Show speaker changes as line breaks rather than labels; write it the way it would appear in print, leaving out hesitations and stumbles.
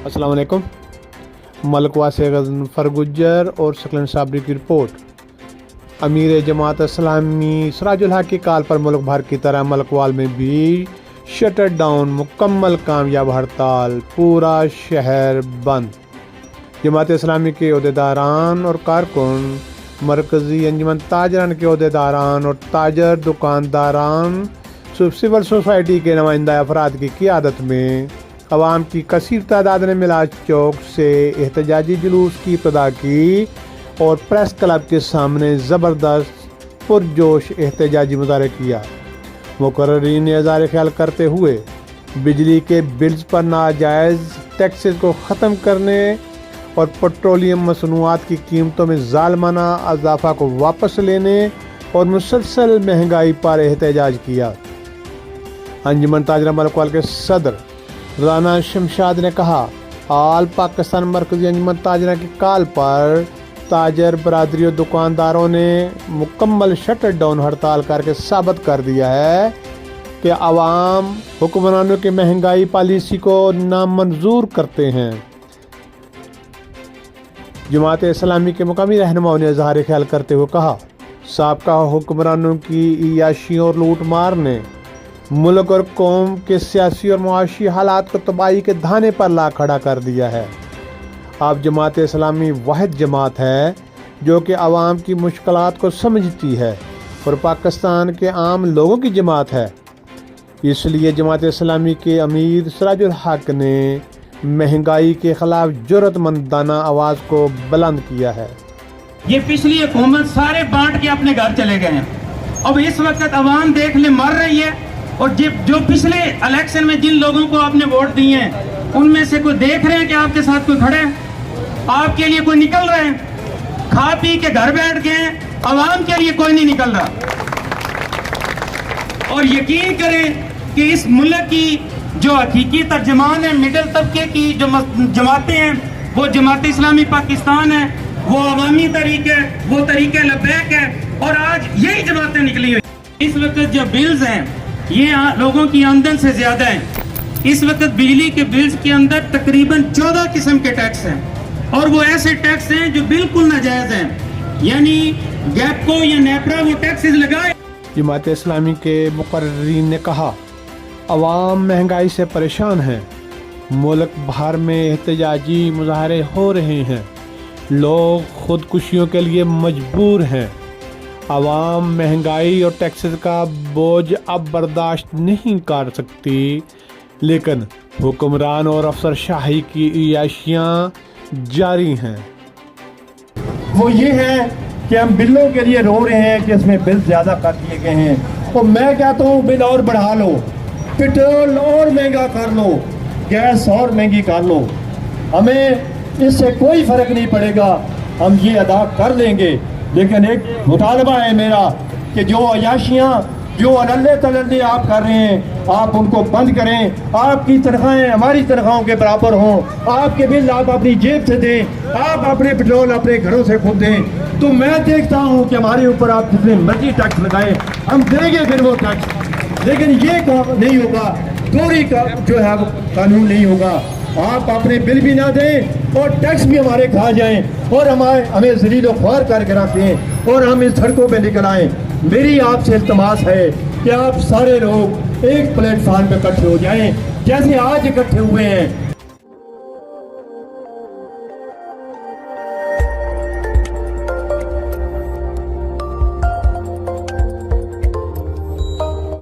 अस्सलाम वालेकुम। मलकवा से गज़नफ़र गुज्जर और सकलन साबरी की रिपोर्ट। अमीर जमात इस्लामी सिराजुल हक की कॉल पर मुल्क भर की तरह मलकवाल में भी शटर डाउन, मुकम्मल कामयाब हड़ताल, पूरा शहर बंद। जमात इस्लामी के अहदेदारान और कारकुन, मरकज़ी अंजुमन ताजरान के अहदेदारान और ताजर दुकानदारान, सिविल सोसाइटी के नुमाइंदा अफराद की क़ियादत में अवाम की कसीर तादाद ने मिलाद चौक से एहतजाजी जुलूस की इब्तिदा की और प्रेस क्लब के सामने ज़बरदस्त पुरजोश एहतजाजी मुजाहरा किया। मुकर्ररीन ने इज़हार ख्याल करते हुए बिजली के बिल्स पर नाजायज़ टैक्सेस को ख़त्म करने और पेट्रोलियम मसनूआत की कीमतों में ज़ालिमाना इजाफ़ा को वापस लेने और मुसलसल महंगाई पर एहतजाज किया। अंजुमन ताजरा मलकवाल के सदर राना शमशाद ने कहा, आल पाकिस्तान मरकज़ी अंजुमन ताजरा की कॉल पर ताजर बरादरी और दुकानदारों ने मुकम्मल शटर डाउन हड़ताल करके साबित कर दिया है कि अवाम हुक्मरानों की महंगाई पॉलिसी को नामंजूर करते हैं। जमात इस्लामी के मुकामी रहनुमाओं ने इज़हार ख्याल करते हुए कहा, साबका हुक्मरानों की इयाशी और लूट मार ने मुल्क और कौम के सियासी और मुआशी हालात को तबाही के धाने पर ला खड़ा कर दिया है। अब जमात इस्लामी वाहिद जमात है जो कि आवाम की मुश्किलात को समझती है और पाकिस्तान के आम लोगों की जमात है। इसलिए जमात इस्लामी के अमीर सिराजुल हक ने महंगाई के खिलाफ जुर्रतमंदाना आवाज़ को बुलंद किया है।
ये पिछली हुकूमत सारे बांट के अपने घर चले गए हैं। अब इस वक्त आवाम देख ले मर रही है और जो पिछले इलेक्शन में जिन लोगों को आपने वोट दिए हैं उनमें से कोई देख रहे हैं कि आपके साथ कोई खड़े हैं, आपके लिए कोई निकल रहे हैं? खा पी के घर बैठ गए, आवाम के लिए कोई नहीं निकल रहा। और यकीन करें कि इस मुल्क की जो हकीकी तर्जमान है मिडिल तबके की जो जमातें हैं वो जमात इस्लामी पाकिस्तान है, वो अवामी तरीक है, वो तरीके लबैक है और आज यही जमातें निकली हुई। इस वक्त जो बिल्स हैं ये लोगों की आमदन से ज्यादा है। इस वक्त बिजली के बिल्स के अंदर तकरीबन 14 किस्म के टैक्स हैं और वो ऐसे टैक्स हैं जो बिल्कुल नाजायज हैं, यानी गैपको या नेपरा वो टैक्सेस लगाए।
जमात इस्लामी के मुकर्ररीन ने कहा, अवाम महंगाई से परेशान है, मुल्क भर में एहतजाजी मुजाहरे हो रहे हैं, लोग खुदकुशियों के लिए मजबूर हैं। अवाम महंगाई और टैक्सेस का बोझ अब बर्दाश्त नहीं कर सकती, लेकिन हुक्मरान और अफसरशाही की इयाशियाँ जारी हैं।
वो ये है कि हम बिलों के लिए रो रहे हैं कि इसमें बिल ज़्यादा कर दिए गए हैं। तो मैं कहता हूँ बिल और बढ़ा लो, पेट्रोल और महंगा कर लो, गैस और महंगी कर लो, हमें इससे कोई फ़र्क नहीं पड़ेगा, हम ये अदा कर लेंगे। लेकिन एक मुतालबा है मेरा कि जो अयाशियाँ जो अनल्ले तल्ले आप कर रहे हैं आप उनको बंद करें। आपकी तनख्वाहें हमारी तनख्वाहों के बराबर हों, आपके बिल आप अपनी जेब से दें, आप अपने पेट्रोल अपने घरों से खुद दें। तो मैं देखता हूँ कि हमारे ऊपर आप जितने मर्जी टैक्स लगाएं, हम देंगे फिर वो टैक्स, लेकिन ये काम नहीं होगा, चोरी का जो है वो कानून नहीं होगा। आप अपने बिल भी ना दें और टैक्स भी हमारे खा जाएं और हमें ज़लील व ख्वार करके रखें और हम इस सड़कों पे निकल आएँ। मेरी आपसे इल्तमास है कि आप सारे लोग एक प्लेटफार्म पे इकट्ठे हो जाएं, जैसे आज इकट्ठे हुए हैं।